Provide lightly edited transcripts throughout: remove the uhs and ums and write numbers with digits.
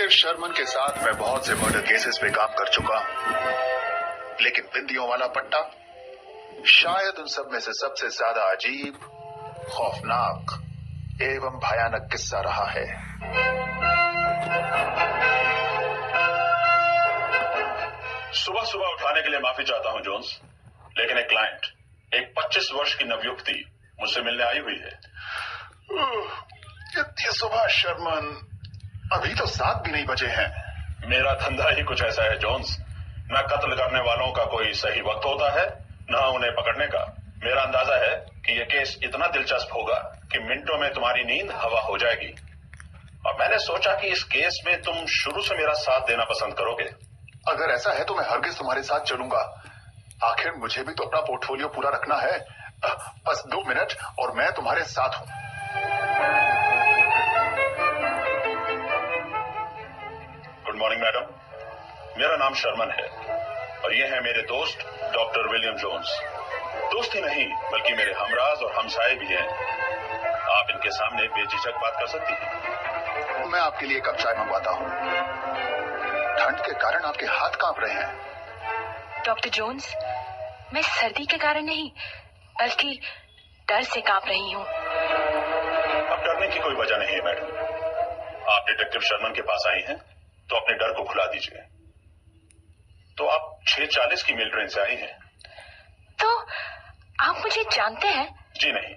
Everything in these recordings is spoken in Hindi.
डिटेक्टिव शर्मन के साथ मैं बहुत से मर्डर केसेस पे काम कर चुका हूं, लेकिन बिंदियों वाला पट्टा शायद उन सब में से सबसे ज्यादा अजीब, खौफनाक एवं भयानक किस्सा रहा है। सुबह सुबह उठाने के लिए माफी चाहता हूं जोन्स, लेकिन एक क्लाइंट, एक 25 वर्ष की नवयुवती मुझसे मिलने आई हुई है। इतनी सुबह शर्मन, अभी तो 7 भी नहीं बजे हैं। मेरा धंधा ही कुछ ऐसा है जोन्स, न कत्ल करने वालों का कोई सही वक्त होता है, न उन्हें पकड़ने का। मेरा अंदाजा है कि यह केस इतना दिलचस्प होगा कि मिनटों में तुम्हारी नींद हवा हो जाएगी, और मैंने सोचा कि इस केस में तुम शुरू से मेरा साथ देना पसंद करोगे। अगर ऐसा है तो मैं हरगिज तुम्हारे साथ चलूंगा। आखिर मुझे भी तो अपना पोर्टफोलियो पूरा रखना है। बस 2 मिनट और मैं तुम्हारे साथ हूं। गुड मॉर्निंग मैडम, मेरा नाम शर्मन है और ये है मेरे दोस्त डॉक्टर विलियम जोन्स। दोस्त ही नहीं बल्कि मेरे हमराज और हमसाए भी हैं। आप इनके सामने बेझिझक बात कर सकती हैं। मैं आपके लिए कप चाय मंगवाता हूं। ठंड के कारण आपके हाथ कांप रहे हैं। डॉक्टर जोन्स, मैं सर्दी के कारण नहीं बल्कि डर से कांप रही हूँ। अब डरने की कोई वजह नहीं है मैडम। आप डिटेक्टिव शर्मन के पास आई हैं तो अपने डर को खुला दीजिए। तो आप 6:40 की मेल ट्रेन से आई हैं। तो आप मुझे जानते हैं? जी नहीं,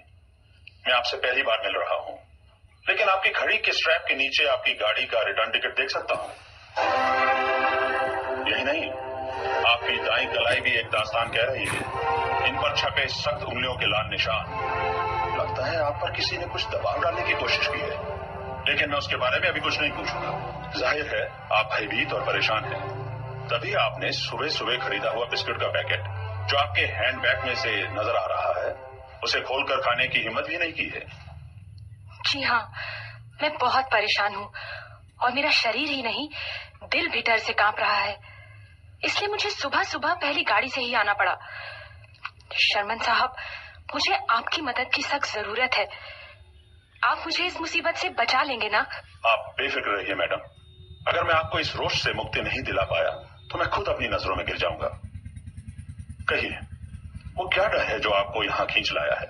मैं आपसे पहली बार मिल रहा हूँ, लेकिन आपकी घड़ी के स्ट्रैप के नीचे आपकी गाड़ी का रिटर्न टिकट देख सकता हूँ। यही नहीं, आपकी दाईं कलाई भी एक दास्तान कह रही है। इन पर छपे सख्त उंगलियों के लाल निशान। लगता है आप पर किसी ने कुछ दबाव डालने की कोशिश की है, लेकिन मैं उसके बारे में अभी कुछ नहीं पूछूंगा। जाहिर है आप भयभीत और परेशान हैं, तभी आपने सुबह सुबह खरीदा हुआ बिस्कुट का पैकेट जो आपके हैंडबैग में से नजर आ रहा है, उसे खोलकर खाने की हिम्मत भी नहीं की है। जी हाँ, मैं बहुत परेशान हूँ और मेरा शरीर ही नहीं दिल भी डर से कांप रहा है। इसलिए मुझे सुबह सुबह पहली गाड़ी से ही आना पड़ा। शर्मन साहब, मुझे आपकी मदद की सख्त जरूरत है। आप मुझे इस मुसीबत से बचा लेंगे ना? आप बेफिक्र रहिए मैडम, अगर मैं आपको इस रोष से मुक्ति नहीं दिला पाया तो मैं खुद अपनी नजरों में गिर जाऊंगा। कहिए, वो क्या डर है जो आपको यहाँ खींच लाया है?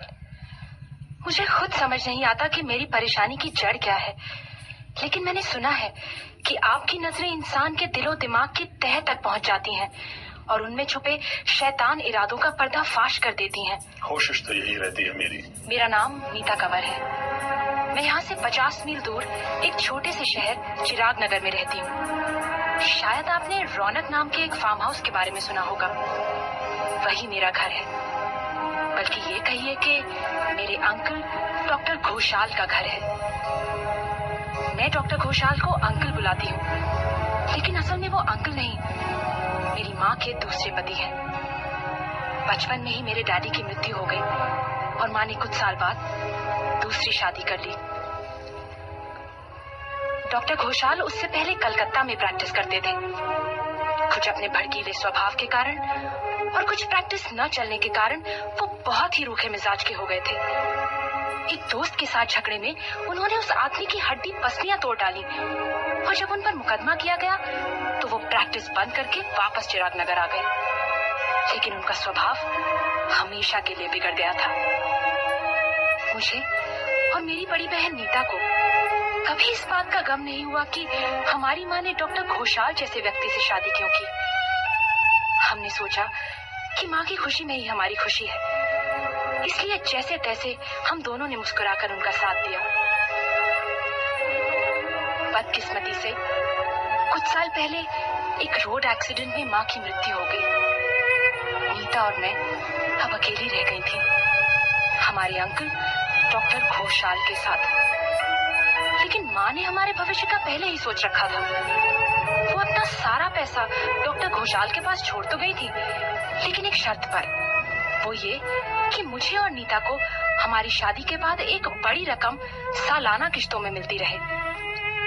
मुझे खुद समझ नहीं आता कि मेरी परेशानी की जड़ क्या है, लेकिन मैंने सुना है कि आपकी नजरें इंसान के दिलो दिमाग की तह तक पहुंच जाती हैं और उनमें छुपे शैतान इरादों का पर्दाफाश कर देती हैं। कोशिश तो यही रहती है मेरी। मेरा नाम मीता कंवर है। मैं यहाँ से 50 मील दूर एक छोटे से शहर चिराग नगर में रहती हूँ। शायद आपने रौनक नाम के एक फार्म हाउस के बारे में सुना होगा। वही मेरा घर है, बल्कि ये कहिए कि मेरे अंकल डॉक्टर घोषाल का घर है। मैं डॉक्टर घोषाल को अंकल बुलाती हूँ, लेकिन असल में वो अंकल नहीं, मेरी माँ के दूसरे पति हैं। बचपन में ही मेरे डैडी की मृत्यु हो गई और माँ ने कुछ साल बाद दूसरी शादी कर ली। डॉक्टर घोषाल उससे पहले कलकत्ता में प्रैक्टिस करते थे। कुछ अपने भड़कीले स्वभाव के कारण और कुछ प्रैक्टिस न चलने के कारण वो बहुत ही रूखे मिजाज के हो गए थे। एक दोस्त के साथ झगड़े में उन्होंने उस आदमी की हड्डी पसलियां तोड़ डाली और जब उन पर मुकदमा किया गया तो वो प्रैक्टिस बंद करके वापस चिराग नगर आ गए। लेकिन उनका स्वभाव हमेशा के लिए बिगड़ गया था। मुझे और मेरी बड़ी बहन नीता को कभी इस बात का गम नहीं हुआ कि हमारी माँ ने डॉक्टर घोषाल जैसे व्यक्ति से शादी क्यों की। हमने सोचा कि माँ की खुशी में ही हमारी खुशी है, इसलिए जैसे तैसे हम दोनों ने मुस्कुराकर उनका साथ दिया। बदकिस्मती से कुछ साल पहले एक रोड एक्सीडेंट में माँ की मृत्यु हो गई। नीता और मैं अब अकेली रह गई थी, हमारे अंकल डॉक्टर घोषाल के साथ। लेकिन माँ ने हमारे भविष्य का पहले ही सोच रखा था। वो अपना सारा पैसा डॉक्टर घोषाल के पास छोड़ तो गई थी, लेकिन एक शर्त पर, वो ये कि मुझे और नीता को हमारी शादी के बाद एक बड़ी रकम सालाना किश्तों में मिलती रहे,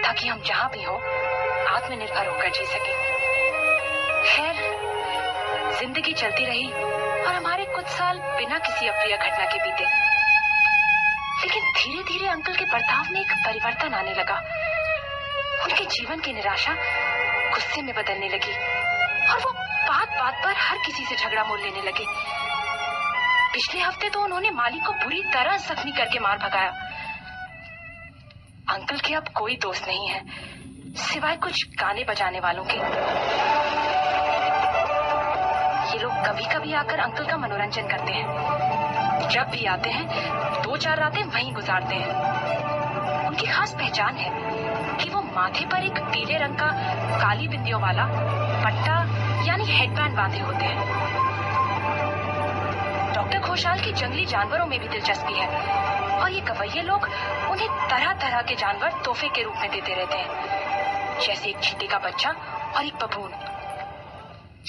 ताकि हम जहाँ भी हो आत्मनिर्भर होकर जी सके। खैर, जिंदगी चलती रही और हमारे कुछ साल बिना किसी अप्रिय घटना के बीते। लेकिन धीरे धीरे अंकल के बर्ताव में एक परिवर्तन आने लगा। उनके जीवन की निराशा गुस्से में बदलने लगी और वो बात बात पर हर किसी से झगड़ा मोल लेने लगे। पिछले हफ्ते तो उन्होंने मालिक को बुरी तरह जख्मी करके मार भगाया। अंकल के अब कोई दोस्त नहीं है सिवाय कुछ गाने बजाने वालों के। ये लोग कभी कभी आकर अंकल का मनोरंजन करते हैं। जब भी आते हैं 2-4 रातें वहीं गुजारते हैं। उनकी खास पहचान है कि वो माथे पर एक पीले रंग का काली बिंदियों वाला पट्टा यानी हेडबैंड बांधे होते हैं। डॉक्टर घोषाल की जंगली जानवरों में भी दिलचस्पी है और ये गवैये लोग उन्हें तरह तरह के जानवर तोहफे के रूप में देते रहते हैं, जैसे एक चीते का बच्चा और एक बबून।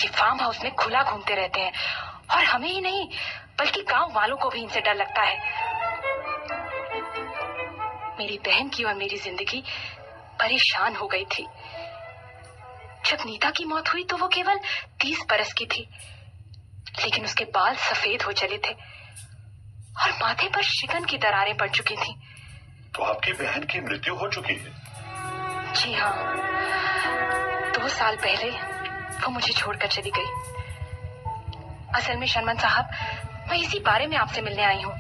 ये फार्म हाउस में खुला घूमते रहते हैं और हमें ही नहीं बल्कि गांव वालों को भी इनसे डर लगता है। मेरी बहन की और मेरी जिंदगी परेशान हो गई थी। जब नीता की मौत हुई तो वो केवल 30 बरस की थी, लेकिन उसके बाल सफेद हो चले थे और माथे पर शिकन की दरारें पड़ चुकी थी। तो आपकी बहन की मृत्यु हो चुकी है? जी हाँ, 2 साल पहले वो मुझे छोड़कर चली गई। असल में शर्मन साहब, मैं इसी बारे में आपसे मिलने आई हूँ।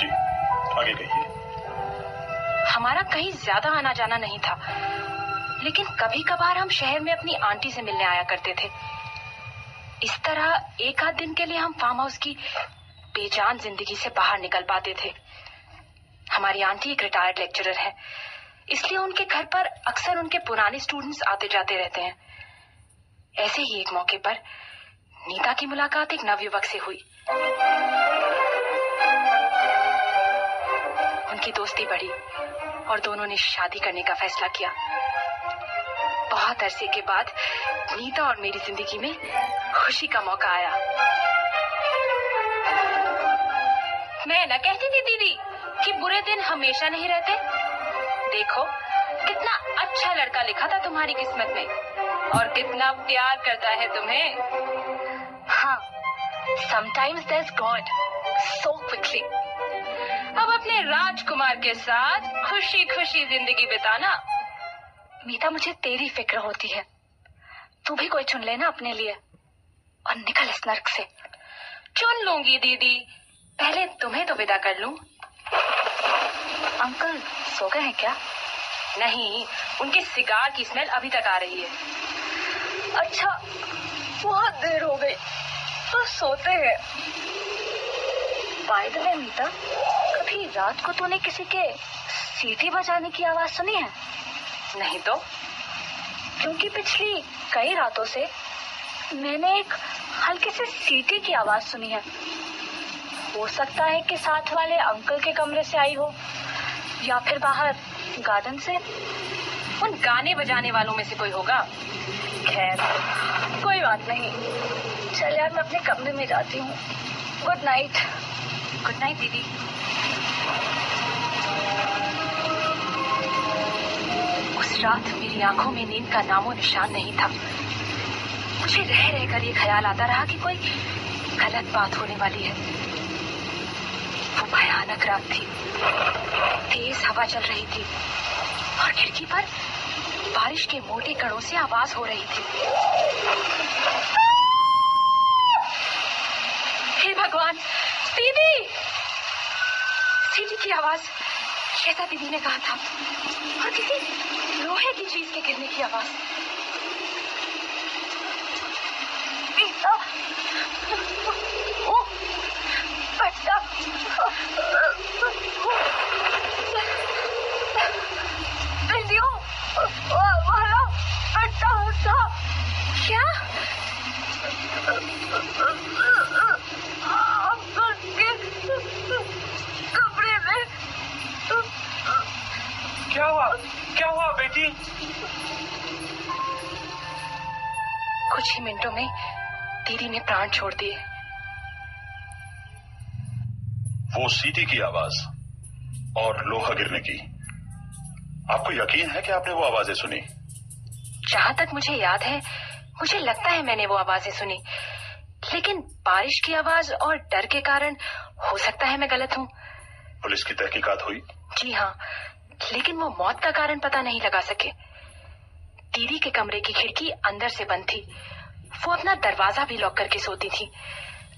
जी, आगे कहिए। हमारा कहीं ज्यादा आना जाना नहीं था, लेकिन कभी कभार हम शहर में अपनी आंटी से मिलने आया करते थे। इस तरह 1 आध दिन के लिए हम फार्म हाउस की बेजान जिंदगी से बाहर निकल पाते थे। हमारी आंटी एक रिटायर्ड लेक्चरर है, इसलिए उनके घर पर अक्सर उनके पुराने स्टूडेंट्स आते जाते रहते हैं। ऐसे ही एक मौके पर नीता की मुलाकात एक नवयुवक से हुई। उनकी दोस्ती बढ़ी और दोनों ने शादी करने का फैसला किया। बहुत अरसे के बाद नीता और मेरी जिंदगी में खुशी का मौका आया। मैं न कहती थी दीदी कि बुरे दिन हमेशा नहीं रहते। देखो कितना अच्छा लड़का लिखा था तुम्हारी किस्मत में और कितना प्यार करता है तुम्हें। हाँ, sometimes there's God so quickly। अब अपने राजकुमार के साथ खुशी खुशी जिंदगी बिताना। मीता, मुझे तेरी फिक्र होती है। तू भी कोई चुन लेना अपने लिए और निकल इस नर्क से। चुन लूंगी दीदी, पहले तुम्हें तो विदा कर लूं। अंकल सो गए हैं क्या? नहीं, उनके सिगार की स्मेल अभी तक आ रही है। अच्छा, बहुत देर हो गई तो सोते हैं। बाय द वे मीता, कभी रात को तूने किसी के सीटी बजाने की आवाज सुनी है? नहीं तो, क्योंकि पिछली कई रातों से मैंने एक हल्के से सीटी की आवाज सुनी है। हो सकता है कि साथ वाले अंकल के कमरे से आई हो या फिर बाहर गार्डन से। उन गाने बजाने वालों में से कोई होगा। खैर, कोई बात नहीं। चल यार, मैं अपने कमरे में जाती हूँ। Good night. गुड नाइट दीदी। उस रात मेरी आंखों में नींद का नामो निशान नहीं था। मुझे रह रहकर ये ख्याल आता रहा कि कोई गलत बात होने वाली है। वो भयानक रात थी। तेज हवा चल रही थी और खिड़की पर बारिश के मोटे कणों से आवाज हो रही थी। हे भगवान, दीदी! सीटी की आवाज, जैसा दीदी ने कहा था, और किसी लोहे की चीज के गिरने की आवाज। पट्टा, वाला पट्टा था क्या? कमरे में। क्या हुआ बेटी? कुछ ही मिनटों में दीदी ने प्राण छोड़ दिए। वो सीटी की आवाज और लोहा गिरने की, आपको यकीन है कि आपने वो आवाजें सुनी? जहां तक मुझे याद है, मुझे लगता है मैंने वो आवाजें सुनी, लेकिन बारिश की आवाज और डर के कारण हो सकता है मैं गलत हूँ। पुलिस की तहकीकात हुई? जी हाँ, लेकिन वो मौत का कारण पता नहीं लगा सके। दीदी के कमरे की खिड़की अंदर से बंद थी। वो अपना दरवाजा भी लॉक करके सोती थी,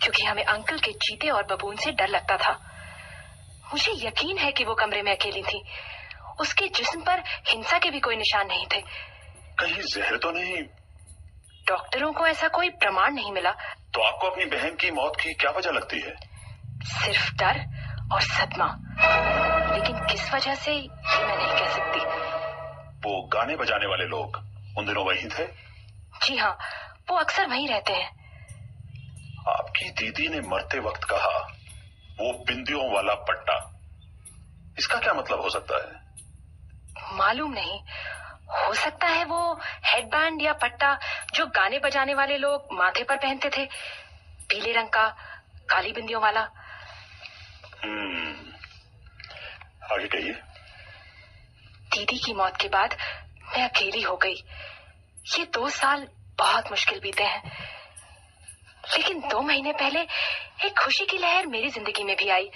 क्योंकि हमें अंकल के चीते और बबून से डर लगता था। मुझे यकीन है कि वो कमरे में अकेली थी। उसके जिस्म पर हिंसा के भी कोई निशान नहीं थे। कहीं जहर तो नहीं? डॉक्टरों को ऐसा कोई प्रमाण नहीं मिला। तो आपको अपनी बहन की मौत की क्या वजह लगती है? सिर्फ डर और सदमा, लेकिन किस वजह से ये मैं नहीं कह सकती। वो गाने बजाने वाले लोग उन दिनों वहीं थे? जी हाँ, वो अक्सर वहीं रहते हैं। आपकी दीदी ने मरते वक्त कहा वो बिंदियों वाला पट्टा, इसका क्या मतलब हो सकता है? मालूम नहीं, हो सकता है वो हेडबैंड या पट्टा जो गाने बजाने वाले लोग माथे पर पहनते थे, पीले रंग का, काली बिंदियों वाला। आगे कहिए। दीदी की मौत के बाद मैं अकेली हो गई। ये 2 साल बहुत मुश्किल बीते हैं, लेकिन 2 महीने पहले एक खुशी की लहर मेरी जिंदगी में भी आई।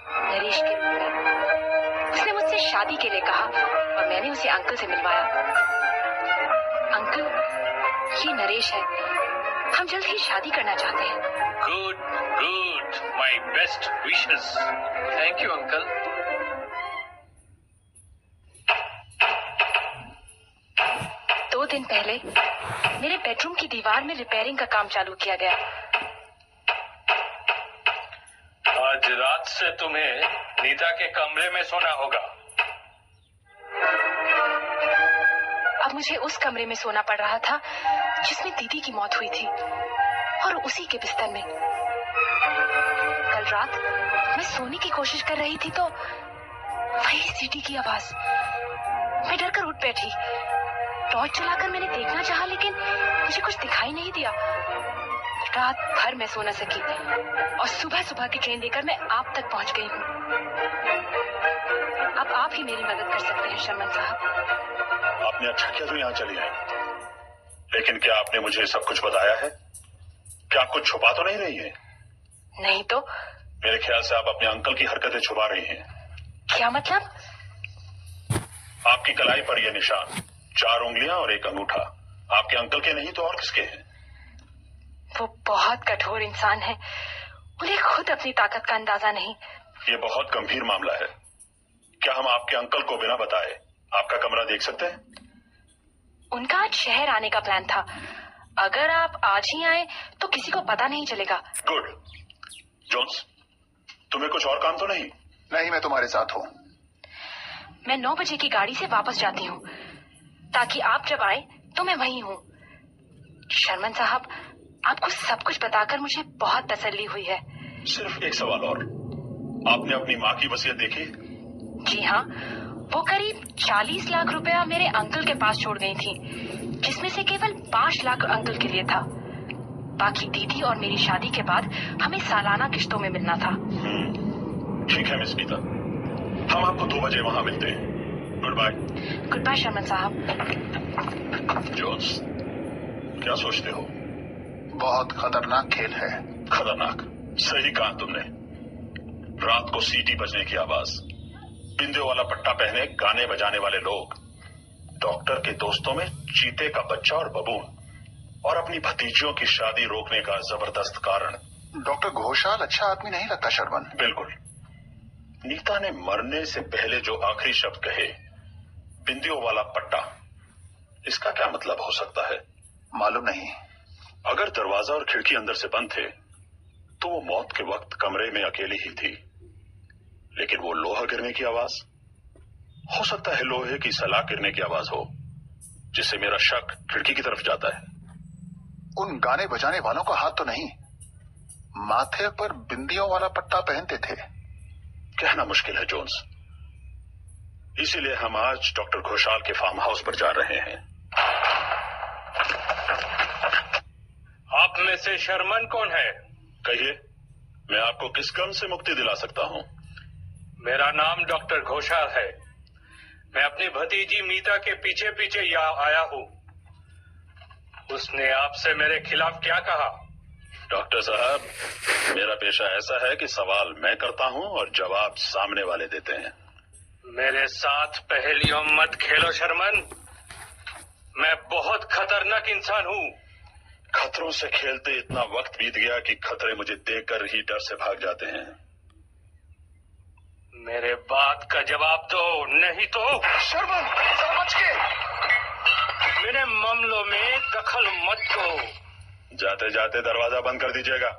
नरेश के रूप में उसने मुझसे शादी के लिए कहा और मैंने उसे अंकल से मिलवाया। अंकल, ये नरेश है। हम जल्द ही शादी करना चाहते हैं। Good good, my best wishes. Thank you uncle. 2 दिन पहले मेरे बेडरूम की दीवार में रिपेयरिंग का काम चालू किया गया। आज रात से तुम्हें नीता के कमरे में सोना होगा। अब मुझे उस कमरे में सोना पड़ रहा था जिसमें दीदी की मौत हुई थी, और उसी के बिस्तर में। कल रात मैं सोने की कोशिश कर रही थी तो वही सीटी की आवाज। मैं डरकर उठ बैठी। टॉर्च जलाकर मैंने देखना चाहा, लेकिन मुझे कुछ दिखाई नहीं दिया। रात भर मैं सो न सकी और सुबह सुबह की ट्रेन लेकर मैं आप तक पहुंच गई हूँ। अब आप ही मेरी मदद कर सकते हैं शर्मन साहब। आपने अच्छा किया जो यहाँ चली आई, लेकिन क्या आपने मुझे सब कुछ बताया है? क्या आप कुछ छुपा तो नहीं रही है? नहीं तो। मेरे ख्याल से आप अपने अंकल की हरकतें छुपा रही हैं। क्या मतलब? आपकी कलाई पर यह निशान, 4 उंगलियां और 1 अंगूठा, आपके अंकल के नहीं तो और किसके हैं? वो बहुत कठोर इंसान है। उन्हें खुद अपनी ताकत का अंदाजा नहीं। ये बहुत गंभीर मामला है। क्या हम आपके अंकल को बिना बताए आपका कमरा देख सकते हैं? उनका आज शहर आने का प्लान था। अगर आप आज ही आए तो किसी को पता नहीं चलेगा। गुड। जोन्स, तुम्हें कुछ और काम तो नहीं? नहीं, मैं तुम्हारे साथ हूँ। मैं 9 बजे की गाड़ी से वापस जाती हूँ, ताकि आप जब आए तो मैं वहीं हूँ। शर्मन साहब, आपको सब कुछ बताकर मुझे बहुत तसल्ली हुई है। सिर्फ एक सवाल और, आपने अपनी माँ की वसीयत देखी? जी हाँ, वो करीब 40 लाख रुपया मेरे अंकल के पास छोड़ गई थी, जिसमें से केवल 5 लाख अंकल के लिए था। बाकी दीदी और मेरी शादी के बाद हमें सालाना किस्तों में मिलना था। ठीक है मिस नीता, हम आपको 2 बजे वहां मिलते हैं। Good bye. Good bye Sherman साहब। जोन्स, क्या सोचते हो? बहुत खतरनाक खेल है। खतरनाक? सही कहा तुमने। रात को सीटी बजने की आवाज, बिंदियों वाला पट्टा पहने गाने बजाने वाले लोग, डॉक्टर के दोस्तों में चीते का बच्चा और बबून, और अपनी भतीजियों की शादी रोकने का जबरदस्त कारण। डॉक्टर घोषाल अच्छा आदमी नहीं लगता शर्मन। बिल्कुल। नीता ने मरने से पहले जो आखिरी शब्द कहे, बिंदियों वाला पट्टा, इसका क्या मतलब हो सकता है? मालूम नहीं। अगर दरवाजा और खिड़की अंदर से बंद थे तो वो मौत के वक्त कमरे में अकेली ही थी। लेकिन वो लोहा गिरने की आवाज, हो सकता है लोहे की सलाख गिरने की आवाज हो, जिससे मेरा शक खिड़की की तरफ जाता है। उन गाने बजाने वालों का हाथ तो नहीं? माथे पर बिंदियों वाला पट्टा पहनते थे। कहना मुश्किल है जोन्स। इसीलिए हम आज डॉक्टर घोषाल के फार्म हाउस पर जा रहे हैं। आप में से शर्मन कौन है? कहिए, मैं आपको किस गम से मुक्ति दिला सकता हूँ? मेरा नाम डॉक्टर घोषाल है। मैं अपनी भतीजी मीता के पीछे पीछे यहाँ आया हूँ। उसने आपसे मेरे खिलाफ क्या कहा? डॉक्टर साहब, मेरा पेशा ऐसा है कि सवाल मैं करता हूँ और जवाब सामने वाले देते हैं। मेरे साथ पहेलियों मत खेलो शर्मन। मैं बहुत खतरनाक इंसान हूँ। खतरों से खेलते इतना वक्त बीत गया कि खतरे मुझे देखकर ही डर से भाग जाते हैं। मेरे बात का जवाब दो, नहीं तो शर्मन, जरा बच के। मेरे मामलों में दखल मत दो। जाते जाते दरवाजा बंद कर दीजिएगा।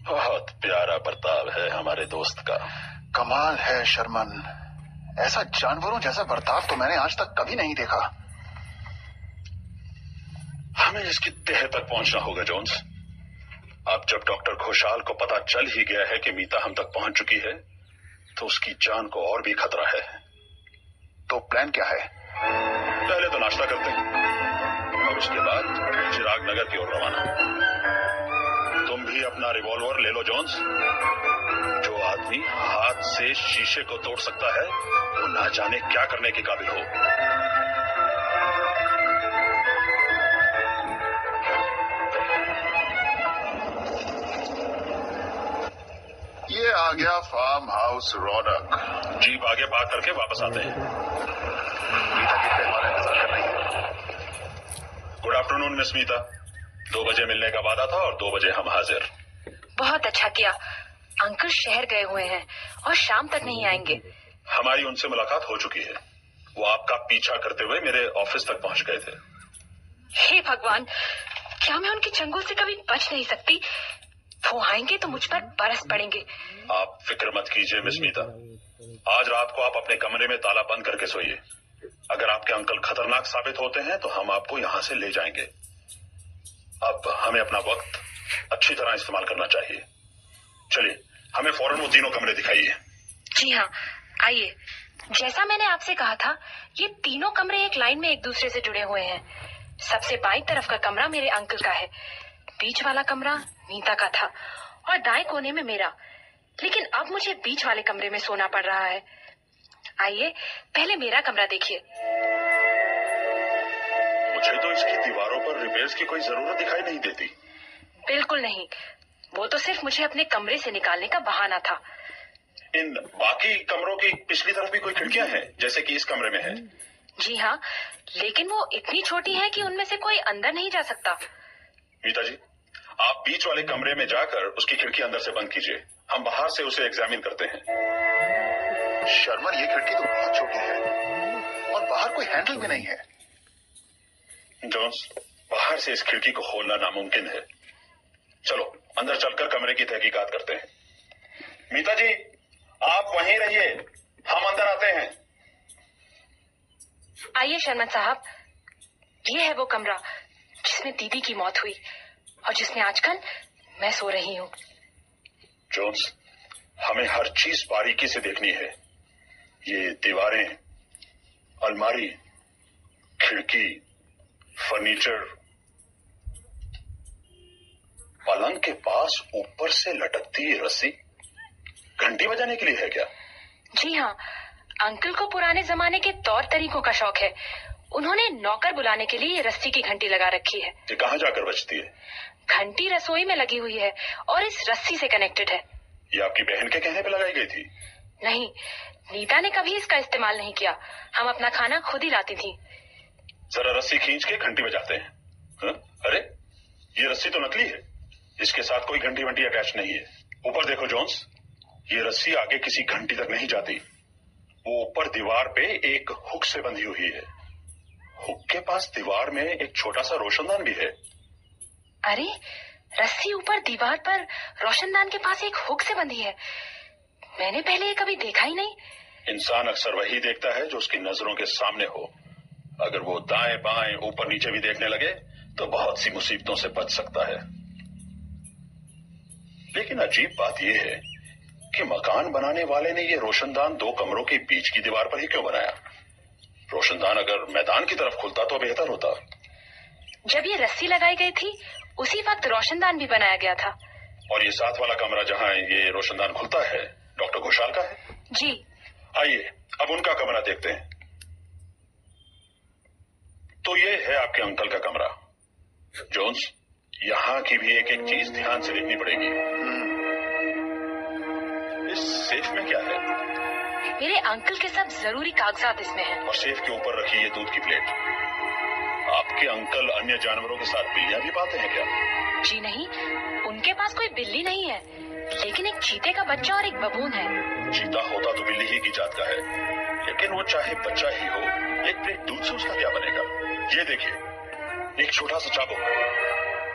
बहुत प्यारा बर्ताव है हमारे दोस्त का। कमाल है शर्मन, ऐसा जानवरों जैसा बर्ताव तो मैंने आज तक कभी नहीं देखा। हमें इसकी तह तक पहुंचना होगा जोन्स। अब जब डॉक्टर घोषाल को पता चल ही गया है कि मीता हम तक पहुंच चुकी है, तो उसकी जान को और भी खतरा है। तो प्लान क्या है? पहले तो नाश्ता करते हैं और उसके बाद चिराग नगर की ओर रवाना। तुम भी अपना रिवॉल्वर ले लो जोन्स। जो आदमी हाथ से शीशे को तोड़ सकता है वो ना जाने क्या करने के काबिल हो। ये आ गया फार्म हाउस रौनक। जीप आगे पार्क करके वापस आते हैं। मीता जी पे हमारा इंतजार कर रही है। गुड आफ्टरनून मिस मीता। 2 बजे मिलने का वादा था और 2 बजे हम हाजिर। बहुत अच्छा किया। अंकल शहर गए हुए हैं और शाम तक नहीं आएंगे। हमारी उनसे मुलाकात हो चुकी है। वो आपका पीछा करते हुए मेरे ऑफिस तक पहुंच गए थे। हे भगवान, क्या मैं उनके चंगुल से कभी बच नहीं सकती? वो आएंगे तो मुझ पर बरस पड़ेंगे। आप फिक्र मत कीजिए मिस मीता। आज रात को आप अपने कमरे में ताला बंद करके सोइए। अगर आपके अंकल खतरनाक साबित होते हैं तो हम आपको यहाँ से ले जाएंगे। अब हमें अपना वक्त अच्छी तरह इस्तेमाल करना चाहिए। चलिए, हमें फौरन वो तीनों कमरे दिखाइए। जी हाँ, आइए। जैसा मैंने आपसे कहा था, ये तीनों कमरे एक लाइन में एक दूसरे से जुड़े हुए हैं। सबसे बाईं तरफ का कमरा मेरे अंकल का है, बीच वाला कमरा मीता का था और दाएं कोने में मेरा। लेकिन अब मुझे बीच वाले कमरे में सोना पड़ रहा है। आइए, पहले मेरा कमरा देखिए। मुझे तो इसकी दीवारों पर रिपेयर्स की कोई जरूरत दिखाई नहीं देती। बिल्कुल नहीं, वो तो सिर्फ मुझे अपने कमरे से निकालने का बहाना था। इन बाकी कमरों की पिछली तरफ भी कोई खिड़कियां हैं, जैसे कि इस कमरे में है? जी हाँ, लेकिन वो इतनी छोटी है कि उनमें से कोई अंदर नहीं जा सकता। मीता जी, आप बीच वाले कमरे में जाकर उसकी खिड़की अंदर से बंद कीजिए। हम बाहर से उसे एग्जामिन करते हैं। शर्मन, ये खिड़की तो बहुत छोटी है और बाहर कोई हैंडल भी नहीं है। जोन्स, बाहर से इस खिड़की को खोलना नामुमकिन है। चलो अंदर चलकर कमरे की तहकीकात करते हैं। मीता जी, आप वहीं रहिए, हम अंदर आते हैं। आइए शर्मन साहब, ये है वो कमरा जिसमें दीदी की मौत हुई और जिसमें आजकल मैं सो रही हूँ। जोन्स, हमें हर चीज बारीकी से देखनी है। ये दीवारें, अलमारी, खिड़की, फर्नीचर। पलंग के पास ऊपर से लटकती ये रस्सी घंटी बजाने के लिए है क्या? जी हाँ, अंकल को पुराने जमाने के तौर तरीकों का शौक है। उन्होंने नौकर बुलाने के लिए ये रस्सी की घंटी लगा रखी है। ये कहाँ जाकर बजती है? घंटी रसोई में लगी हुई है और इस रस्सी से कनेक्टेड है। ये आपकी बहन के कहने पे लगाई गई थी? नहीं, नीता ने कभी इसका इस्तेमाल नहीं किया। हम अपना खाना खुद ही लाती थी। जरा रस्सी खींच के घंटी बजाते हैं। हाँ? अरे, ये रस्सी तो नकली है। इसके साथ कोई घंटी वंटी अटैच नहीं है। ऊपर देखो जोन्स, ये रस्सी आगे किसी घंटी तक नहीं जाती। वो ऊपर दीवार पे एक हुक से बंधी हुई है। हुक के पास दीवार में एक छोटा सा रोशनदान भी है। अरे, रस्सी ऊपर दीवार पर रोशनदान के पास एक हुक से बंधी है। मैंने पहले ये कभी देखा ही नहीं। इंसान अक्सर वही देखता है जो उसकी नजरों के सामने हो। अगर वो दाएं बाएं ऊपर नीचे भी देखने लगे तो बहुत सी मुसीबतों से बच सकता है। लेकिन अजीब बात यह है कि मकान बनाने वाले ने ये रोशनदान 2 कमरों के बीच की दीवार पर ही क्यों बनाया? रोशनदान अगर मैदान की तरफ खुलता तो बेहतर होता। जब ये रस्सी लगाई गई थी उसी वक्त रोशनदान भी बनाया गया था। और ये साथ वाला कमरा जहां ये रोशनदान खुलता है डॉक्टर घोषाल का है? जी। आइए अब उनका कमरा देखते हैं। तो ये है आपके अंकल का कमरा। जोन्स, यहाँ की भी एक एक चीज ध्यान से देखनी पड़ेगी। इस सेफ में क्या है? मेरे अंकल के सब जरूरी कागजात इसमें हैं। और सेफ के ऊपर रखी ये दूध की प्लेट। आपके अंकल अन्य जानवरों के साथ बिल्लियां भी पालते हैं क्या? जी नहीं, उनके पास कोई बिल्ली नहीं है, लेकिन एक चीते का बच्चा और एक बबून है। चीता होता तो बिल्ली ही की जात का है, लेकिन वो चाहे बच्चा ही हो, एक प्लेट दूध से उसका क्या बनेगा? ये देखिए, एक छोटा सा चाबुक,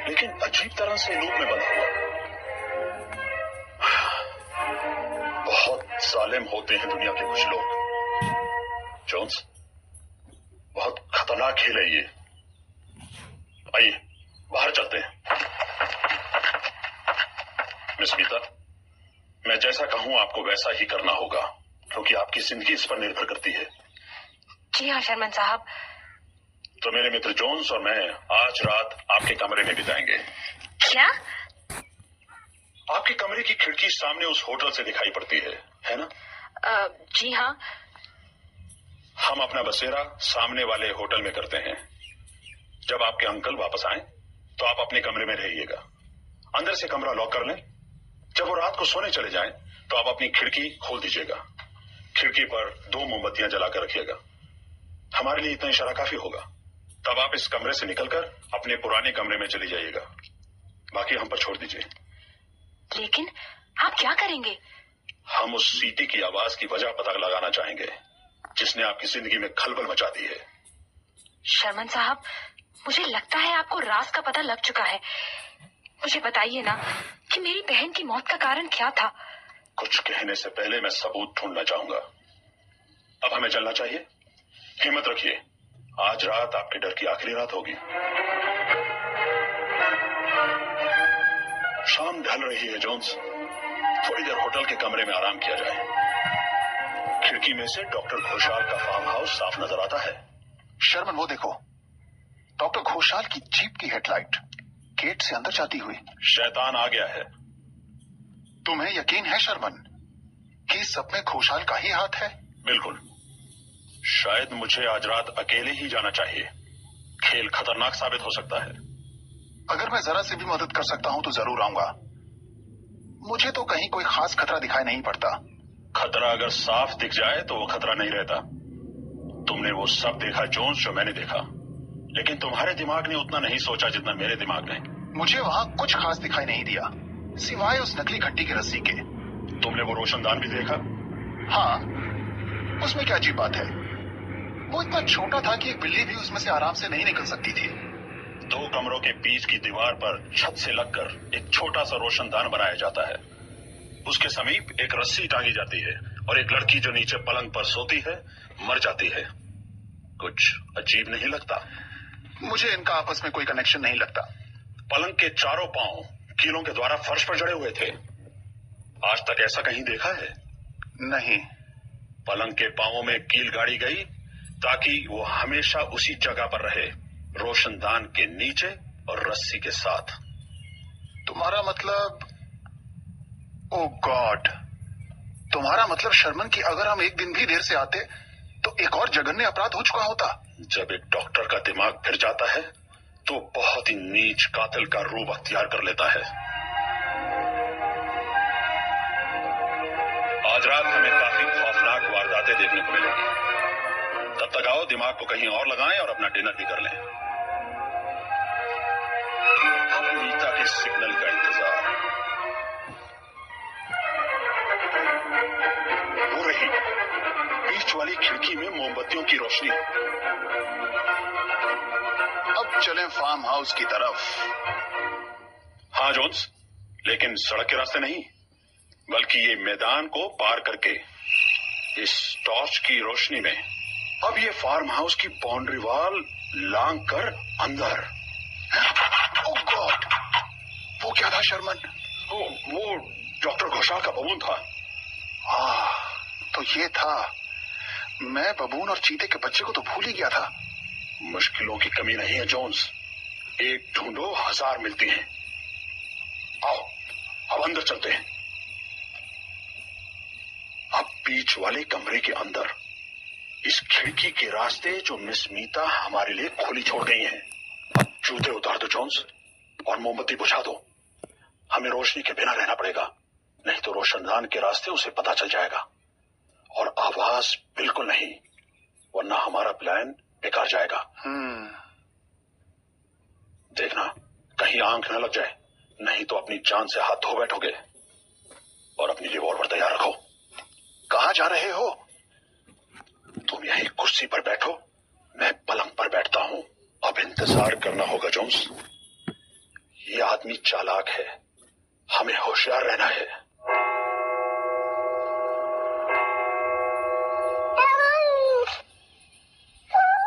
लेकिन अजीब तरह से लूप में बंधा हुआ। बहुत जालिम होते हैं दुनिया के कुछ लोग। जोन्स, बहुत खतरनाक खेल है ये। आइए बाहर चलते हैं। मिस मीता, मैं जैसा कहूं आपको वैसा ही करना होगा, क्योंकि आपकी जिंदगी इस पर निर्भर करती है। जी हाँ शर्मन साहब। तो मेरे मित्र जोन्स और मैं आज रात आपके कमरे में बिताएंगे। क्या? आपके कमरे की खिड़की सामने उस होटल से दिखाई पड़ती है ना? जी हाँ। हम अपना बसेरा सामने वाले होटल में करते हैं। जब आपके अंकल वापस आए तो आप अपने कमरे में रहिएगा। अंदर से कमरा लॉक कर लें। जब वो रात को सोने चले जाएं तो आप अपनी खिड़की खोल दीजिएगा। खिड़की पर 2 मोमबत्तियां जलाकर रखिएगा। हमारे लिए इतना इशारा काफी होगा। तब आप इस कमरे से निकलकर अपने पुराने कमरे में चली जाइएगा। बाकी हम पर छोड़ दीजिए। लेकिन आप क्या करेंगे? हम उस सीटी की आवाज की वजह पता लगाना चाहेंगे जिसने आपकी जिंदगी में खलबल मचा दी है। शर्मन साहब, मुझे लगता है आपको राज का पता लग चुका है। मुझे बताइए ना कि मेरी बहन की मौत का कारण क्या था। कुछ कहने से पहले मैं सबूत ढूंढना चाहूंगा। अब हमें चलना चाहिए। हिम्मत रखिए, आज रात आपके डर की आखिरी रात होगी। शाम ढल रही है जोन्स, थोड़ी देर होटल के कमरे में आराम किया जाए। खिड़की में से डॉक्टर घोषाल का फार्म हाउस साफ नजर आता है। शर्मन, वो देखो, डॉक्टर घोषाल की जीप की हेडलाइट गेट से अंदर जाती हुई। शैतान आ गया है। तुम्हें यकीन है शर्मन कि इस सब में घोषाल का ही हाथ है? बिल्कुल। शायद मुझे आज रात अकेले ही जाना चाहिए। खेल खतरनाक साबित हो सकता है। अगर मैं जरा से भी मदद कर सकता हूं तो जरूर आऊंगा। मुझे तो कहीं कोई खास खतरा दिखाई नहीं पड़ता। खतरा अगर साफ दिख जाए तो वो खतरा नहीं रहता। तुमने वो सब देखा जोन्स जो मैंने देखा, लेकिन तुम्हारे दिमाग ने उतना नहीं सोचा जितना मेरे दिमाग ने। मुझे वहां कुछ खास दिखाई नहीं दिया सिवाय उस नकली घंटी की रस्सी के। तुमने वो रोशनदान भी देखा? हाँ, उसमें क्या अजीब बात है? वो इतना छोटा था कि एक बिल्ली भी उसमें से आराम से नहीं निकल सकती थी। 2 कमरों के बीच की दीवार पर छत से लगकर एक छोटा सा रोशनदान बनाया जाता है। उसके समीप एक रस्सी टांगी जाती है और एक लड़की जो नीचे पलंग पर सोती है मर जाती है। कुछ अजीब नहीं लगता? मुझे इनका आपस में कोई कनेक्शन नहीं लगता। पलंग के चारों पांव कीलों के द्वारा फर्श पर जड़े हुए थे। आज तक ऐसा कहीं देखा है? नहीं। पलंग के पांवों में कील गाड़ी गई ताकि वो हमेशा उसी जगह पर रहे, रोशनदान के नीचे और रस्सी के साथ। तुम्हारा मतलब, ओ गॉड, तुम्हारा मतलब शर्मन कि अगर हम एक दिन भी देर से आते तो एक और जघन्य अपराध हो चुका होता। जब एक डॉक्टर का दिमाग फिर जाता है तो बहुत ही नीच कातिल का रूप अख्तियार कर लेता है। आज रात हमें काफी खौफनाक वारदातें देखने को मिलेंगी। तब तक आओ दिमाग को कहीं और लगाएं और अपना डिनर भी कर लें। अब मीता के सिग्नल का इंतजार। हो रही बीच वाली खिड़की में मोमबत्तियों की रोशनी। अब चलें फार्म हाउस की तरफ। हाँ जोन्स, लेकिन सड़क के रास्ते नहीं, बल्कि ये मैदान को पार करके इस टॉर्च की रोशनी में। अब ये फार्म हाउस की बाउंड्री वॉल लांग कर अंदर। ओह गॉड, वो क्या था शर्मन? वो डॉक्टर घोषाल का बबून था। तो ये था। मैं बबून और चीते के बच्चे को तो भूल ही गया था। मुश्किलों की कमी नहीं है जोन्स, एक ढूंढो 1000 मिलती हैं। आओ अब अंदर चलते हैं। अब बीच वाले कमरे के अंदर इस खिड़की के रास्ते जो मिस मीता हमारे लिए खोली छोड़ गई हैं। अब जूते उतार दो जोन्स और मोमबत्ती बुझा दो। हमें रोशनी के बिना रहना पड़ेगा। नहीं तो रोशनदान के रास्ते उसे पता चल जाएगा। और आवाज बिल्कुल नहीं, वरना हमारा प्लान बेकार जाएगा। देखना कहीं आंख न लग जाए, नहीं तो अपनी जान से हाथ धो बैठोगे। और अपनी रिवॉल्वर तैयार रखो। कहां जा रहे हो? तुम यहीं कुर्सी पर बैठो, मैं पलंग पर बैठता हूं। अब इंतजार करना होगा जोन्स। ये आदमी चालाक है, हमें होशियार रहना है।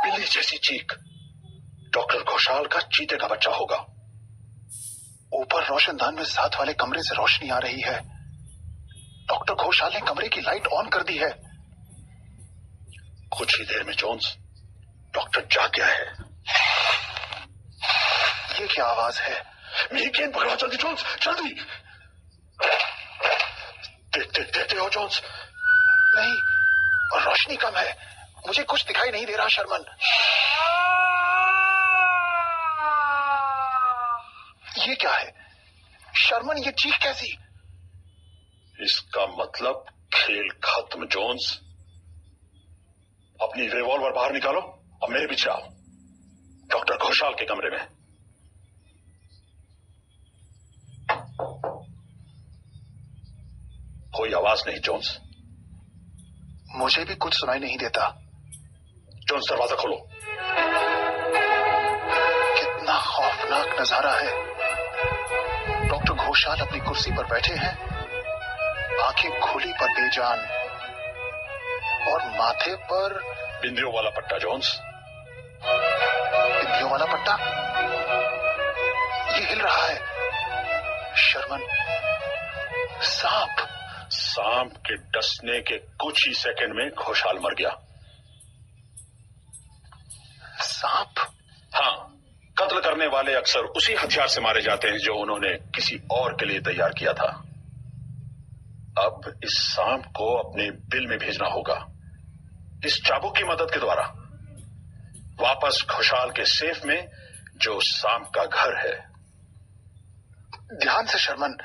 बिल्ली जैसी चीख, डॉक्टर घोषाल का चीते का बच्चा होगा। ऊपर रोशनदान में साथ वाले कमरे से रोशनी आ रही है। डॉक्टर घोषाल ने कमरे की लाइट ऑन कर दी है। कुछ ही देर में जोन्स, डॉक्टर जाग गया है। ये क्या आवाज है? मेरी गेंद पकड़ो जल्दी जोन्स, जल्दी। देखते हो जोन्स? नहीं, और रोशनी कम है, मुझे कुछ दिखाई नहीं दे रहा शर्मन। ये क्या है शर्मन, ये चीख कैसी? इसका मतलब खेल खत्म जोन्स। अपनी रिवॉल्वर बाहर निकालो और मेरे पीछे आओ, डॉक्टर घोषाल के कमरे में। कोई आवाज नहीं जोन्स। मुझे भी कुछ सुनाई नहीं देता। जोन्स दरवाजा खोलो। कितना खौफनाक नजारा है। डॉक्टर घोषाल अपनी कुर्सी पर बैठे हैं, आंखें खुली पर बेजान, और माथे पर बिंदियों वाला पट्टा। जोन्स, बिंदियों वाला पट्टा, ये हिल रहा है। शर्मन, सांप। सांप के डसने के कुछ ही सेकंड में घोषाल मर गया। सांप? हाँ, कत्ल करने वाले अक्सर उसी हथियार से मारे जाते हैं जो उन्होंने किसी और के लिए तैयार किया था। अब इस सांप को अपने बिल में भेजना होगा, इस चाबुक की मदद के द्वारा, वापस घोषाल के सेफ में जो सांप का घर है। ध्यान से शर्मन।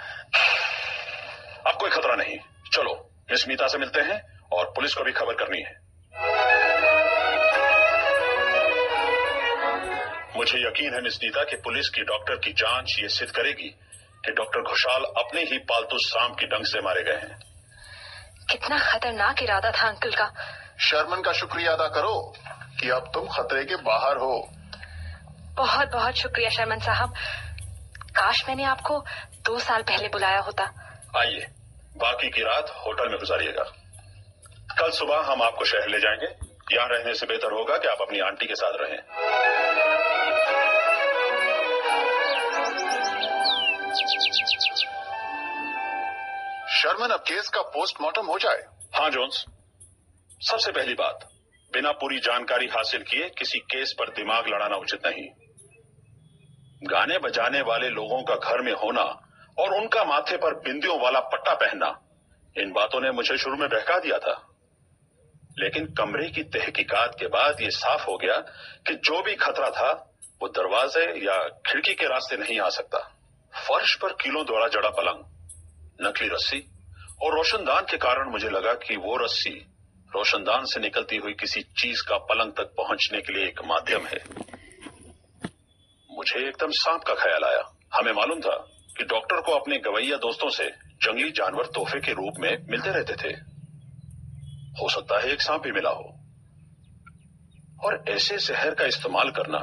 अब कोई खतरा नहीं, चलो मिस मीता से मिलते हैं और पुलिस को भी खबर करनी है। मुझे यकीन है मिस मीता कि पुलिस की डॉक्टर की जांच ये सिद्ध करेगी कि डॉक्टर घोषाल अपने ही पालतू सांप की डंक से मारे गए हैं। कितना खतरनाक इरादा था अंकल का। शर्मन का शुक्रिया अदा करो कि अब तुम खतरे के बाहर हो। बहुत बहुत शुक्रिया शर्मन साहब। काश मैंने आपको 2 साल पहले बुलाया होता। आइए, बाकी की रात होटल में गुजारिएगा। कल सुबह हम आपको शहर ले जाएंगे। यहाँ रहने से बेहतर होगा कि आप अपनी आंटी के साथ रहें। शर्मन, अब केस का पोस्टमार्टम हो जाए। हाँ जोन्स, सबसे पहली बात, बिना पूरी जानकारी हासिल किए किसी केस पर दिमाग लड़ाना उचित नहीं। गाने बजाने वाले लोगों का घर में होना और उनका माथे पर बिंदियों वाला पट्टा पहनना, इन बातों ने मुझे शुरू में बहका दिया था। लेकिन कमरे की तहकीकात के बाद यह साफ हो गया कि जो भी खतरा था वो दरवाजे या खिड़की के रास्ते नहीं आ सकता। फर्श पर कीलों द्वारा जड़ा पलंग, नकली रस्सी और रोशनदान के कारण मुझे लगा कि वो रस्सी रोशनदान से निकलती हुई किसी चीज का पलंग तक पहुंचने के लिए एक माध्यम है। मुझे एकदम सांप का ख्याल आया। हमें मालूम था कि डॉक्टर को अपने गवैया दोस्तों से जंगली जानवर तोहफे के रूप में मिलते रहते थे। हो सकता है एक सांप भी मिला हो। और ऐसे जहर का इस्तेमाल करना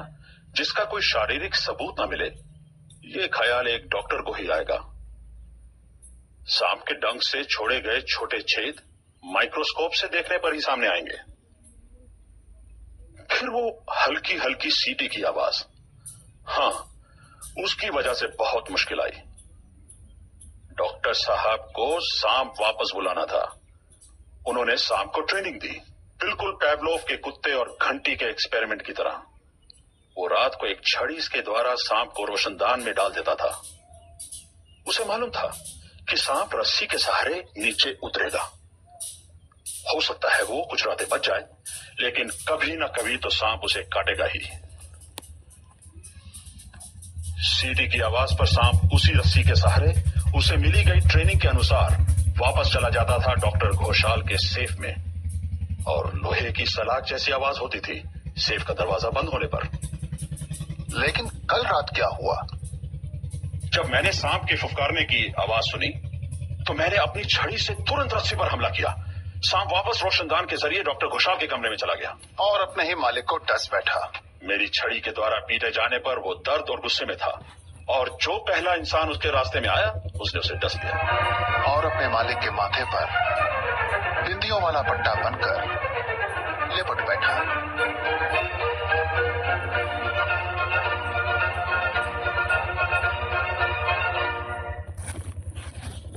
जिसका कोई शारीरिक सबूत ना मिले, ये ख्याल एक डॉक्टर को ही आएगा। सांप के डंक से छोड़े गए छोटे छेद माइक्रोस्कोप से देखने पर ही सामने आएंगे। फिर वो हल्की हल्की सीटी की आवाज, हाँ, उसकी वजह से बहुत मुश्किल आई। डॉक्टर साहब को सांप वापस बुलाना था। उन्होंने सांप को ट्रेनिंग दी, बिल्कुल पैवलोव के कुत्ते और घंटी के एक्सपेरिमेंट की तरह। वो रात को एक छड़ी के द्वारा सांप को रोशनदान में डाल देता था। उसे मालूम था कि सांप रस्सी के सहारे नीचे उतरेगा। हो सकता है वो कुछ रातें बच जाए, लेकिन कभी ना कभी तो सांप उसे काटेगा ही। सीटी की आवाज पर सांप उसी रस्सी के सहारे उसे मिली गई ट्रेनिंग के अनुसार वापस चला जाता था डॉक्टर घोषाल के सेफ में, और लोहे की सलाख जैसी आवाज होती थी सेफ का दरवाजा बंद होने पर। लेकिन कल रात क्या हुआ? जब मैंने सांप के फुफकारने की आवाज सुनी तो मैंने अपनी छड़ी से तुरंत रस्सी पर हमला किया। सांप वापस रोशनदान के जरिए डॉक्टर घोषाल के कमरे में चला गया और अपने ही मालिक को डस बैठा। मेरी छड़ी के द्वारा पीटे जाने पर वो दर्द और गुस्से में था, और जो पहला इंसान उसके रास्ते में आया उसने उसे डस दिया और अपने मालिक के माथे पर बिंदियों वाला पट्टा बनकर लिपट बैठा।